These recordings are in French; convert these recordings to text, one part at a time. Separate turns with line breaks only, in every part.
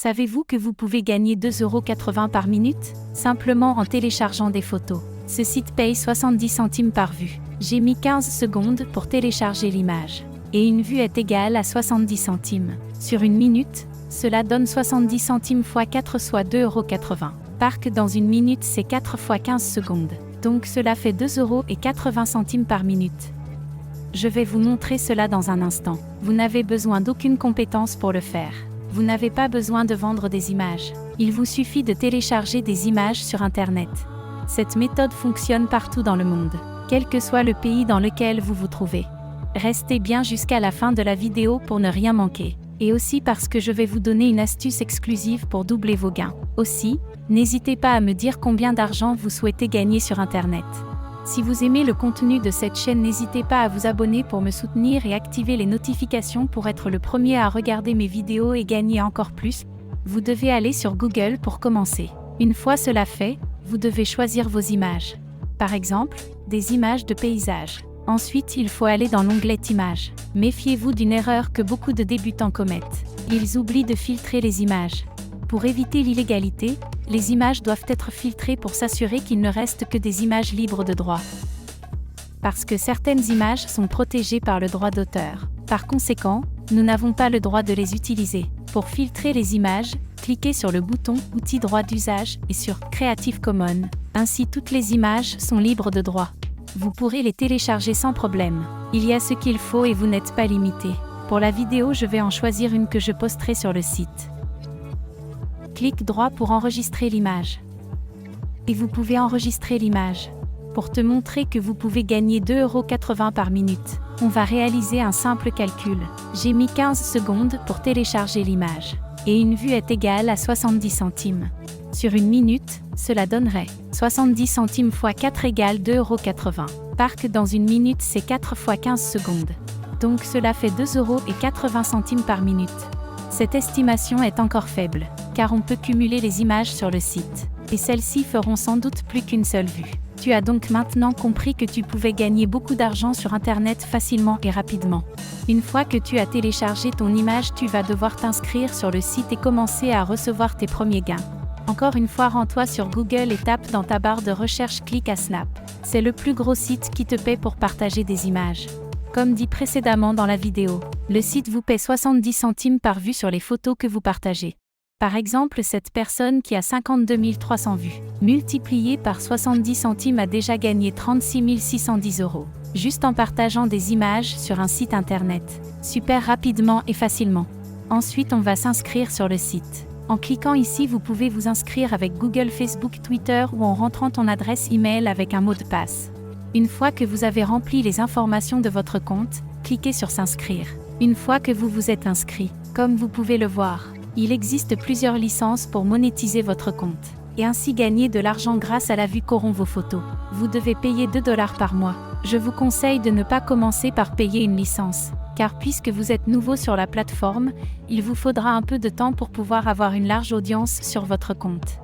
Savez-vous que vous pouvez gagner 2,80 € par minute, simplement en téléchargeant des photos? Ce site paye 70 centimes par vue. J'ai mis 15 secondes pour télécharger l'image. Et une vue est égale à 70 centimes. Sur une minute, cela donne 70 centimes x 4 soit 2,80 €. Parce que dans une minute c'est 4 x 15 secondes. Donc cela fait 2,80 € par minute. Je vais vous montrer cela dans un instant. Vous n'avez besoin d'aucune compétence pour le faire. Vous n'avez pas besoin de vendre des images. Il vous suffit de télécharger des images sur Internet. Cette méthode fonctionne partout dans le monde, quel que soit le pays dans lequel vous vous trouvez. Restez bien jusqu'à la fin de la vidéo pour ne rien manquer. Et aussi parce que je vais vous donner une astuce exclusive pour doubler vos gains. Aussi, n'hésitez pas à me dire combien d'argent vous souhaitez gagner sur Internet. Si vous aimez le contenu de cette chaîne, n'hésitez pas à vous abonner pour me soutenir et activer les notifications pour être le premier à regarder mes vidéos et gagner encore plus. Vous devez aller sur Google pour commencer. Une fois cela fait, vous devez choisir vos images. Par exemple, des images de paysage. Ensuite, il faut aller dans l'onglet Images. Méfiez-vous d'une erreur que beaucoup de débutants commettent. Ils oublient de filtrer les images. Pour éviter l'illégalité, les images doivent être filtrées pour s'assurer qu'il ne reste que des images libres de droit. Parce que certaines images sont protégées par le droit d'auteur. Par conséquent, nous n'avons pas le droit de les utiliser. Pour filtrer les images, cliquez sur le bouton « Outils droit d'usage » et sur « Creative Commons ». Ainsi toutes les images sont libres de droit. Vous pourrez les télécharger sans problème. Il y a ce qu'il faut et vous n'êtes pas limité. Pour la vidéo, je vais en choisir une que je posterai sur le site. Clique droit pour enregistrer l'image. Et vous pouvez enregistrer l'image. Pour te montrer que vous pouvez gagner 2,80 € par minute, on va réaliser un simple calcul. J'ai mis 15 secondes pour télécharger l'image. Et une vue est égale à 70 centimes. Sur une minute, cela donnerait 70 centimes x 4 égale 2,80 €. Parce que dans une minute c'est 4 x 15 secondes. Donc cela fait 2,80 € par minute. Cette estimation est encore faible, car on peut cumuler les images sur le site. Et celles-ci feront sans doute plus qu'une seule vue. Tu as donc maintenant compris que tu pouvais gagner beaucoup d'argent sur Internet facilement et rapidement. Une fois que tu as téléchargé ton image, tu vas devoir t'inscrire sur le site et commencer à recevoir tes premiers gains. Encore une fois, rends-toi sur Google et tape dans ta barre de recherche Click à Snap. C'est le plus gros site qui te paie pour partager des images. Comme dit précédemment dans la vidéo, le site vous paie 70 centimes par vue sur les photos que vous partagez. Par exemple, cette personne qui a 52 300 vues, multipliée par 70 centimes a déjà gagné 36 610 €, juste en partageant des images sur un site internet. Super rapidement et facilement. Ensuite, on va s'inscrire sur le site. En cliquant ici, vous pouvez vous inscrire avec Google, Facebook, Twitter ou en rentrant ton adresse email avec un mot de passe. Une fois que vous avez rempli les informations de votre compte, cliquez sur S'inscrire. Une fois que vous vous êtes inscrit, comme vous pouvez le voir, il existe plusieurs licences pour monétiser votre compte et ainsi gagner de l'argent grâce à la vue qu'auront vos photos. Vous devez payer 2 $ par mois. Je vous conseille de ne pas commencer par payer une licence, car puisque vous êtes nouveau sur la plateforme, il vous faudra un peu de temps pour pouvoir avoir une large audience sur votre compte.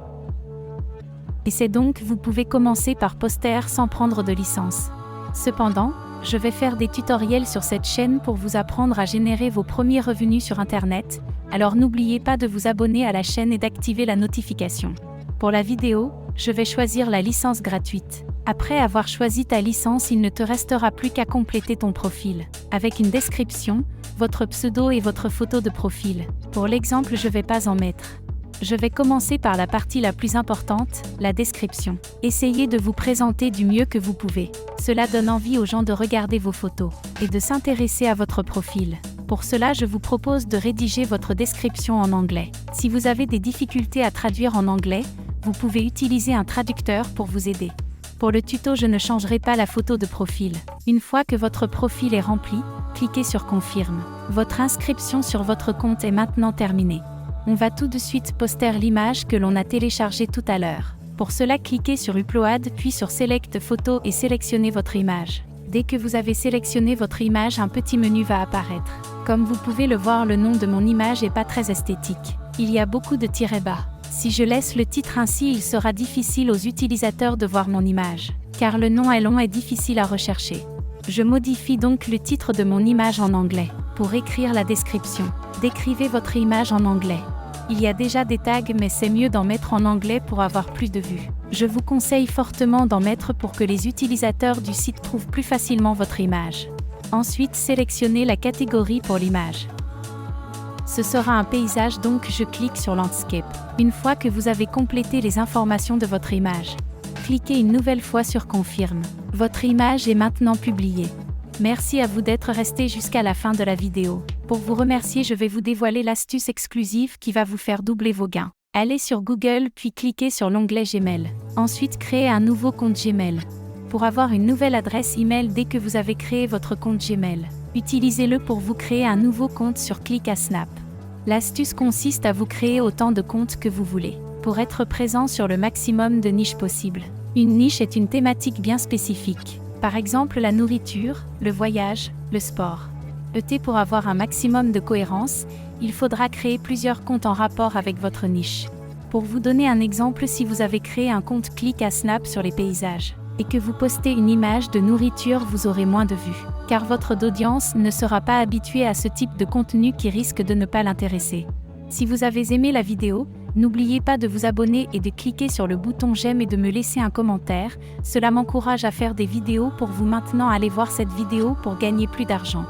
Et c'est donc vous pouvez commencer par poster sans prendre de licence. Cependant, je vais faire des tutoriels sur cette chaîne pour vous apprendre à générer vos premiers revenus sur Internet, alors n'oubliez pas de vous abonner à la chaîne et d'activer la notification. Pour la vidéo, je vais choisir la licence gratuite. Après avoir choisi ta licence, il ne te restera plus qu'à compléter ton profil, avec une description, votre pseudo et votre photo de profil. Pour l'exemple, je ne vais pas en mettre. Je vais commencer par la partie la plus importante, la description. Essayez de vous présenter du mieux que vous pouvez. Cela donne envie aux gens de regarder vos photos et de s'intéresser à votre profil. Pour cela, je vous propose de rédiger votre description en anglais. Si vous avez des difficultés à traduire en anglais, vous pouvez utiliser un traducteur pour vous aider. Pour le tuto, je ne changerai pas la photo de profil. Une fois que votre profil est rempli, cliquez sur Confirme. Votre inscription sur votre compte est maintenant terminée. On va tout de suite poster l'image que l'on a téléchargée tout à l'heure. Pour cela, cliquez sur Upload puis sur Select Photo et sélectionnez votre image. Dès que vous avez sélectionné votre image, un petit menu va apparaître. Comme vous pouvez le voir, le nom de mon image n'est pas très esthétique. Il y a beaucoup de tirets bas. Si je laisse le titre ainsi, il sera difficile aux utilisateurs de voir mon image, car le nom est long et difficile à rechercher. Je modifie donc le titre de mon image en anglais. Pour écrire la description, décrivez votre image en anglais. Il y a déjà des tags mais c'est mieux d'en mettre en anglais pour avoir plus de vues. Je vous conseille fortement d'en mettre pour que les utilisateurs du site trouvent plus facilement votre image. Ensuite, sélectionnez la catégorie pour l'image. Ce sera un paysage, donc je clique sur Landscape. Une fois que vous avez complété les informations de votre image, cliquez une nouvelle fois sur Confirme. Votre image est maintenant publiée. Merci à vous d'être resté jusqu'à la fin de la vidéo. Pour vous remercier, je vais vous dévoiler l'astuce exclusive qui va vous faire doubler vos gains. Allez sur Google puis cliquez sur l'onglet Gmail. Ensuite, créez un nouveau compte Gmail. Pour avoir une nouvelle adresse email dès que vous avez créé votre compte Gmail, utilisez-le pour vous créer un nouveau compte sur ClickAsnap. L'astuce consiste à vous créer autant de comptes que vous voulez, pour être présent sur le maximum de niches possibles. Une niche est une thématique bien spécifique. Par exemple la nourriture, le voyage, le sport. Pour avoir un maximum de cohérence, il faudra créer plusieurs comptes en rapport avec votre niche. Pour vous donner un exemple, si vous avez créé un compte ClickAsnap sur les paysages, et que vous postez une image de nourriture, vous aurez moins de vues, car votre audience ne sera pas habituée à ce type de contenu qui risque de ne pas l'intéresser. Si vous avez aimé la vidéo, n'oubliez pas de vous abonner et de cliquer sur le bouton j'aime et de me laisser un commentaire, cela m'encourage à faire des vidéos pour vous. Maintenant allez voir cette vidéo pour gagner plus d'argent.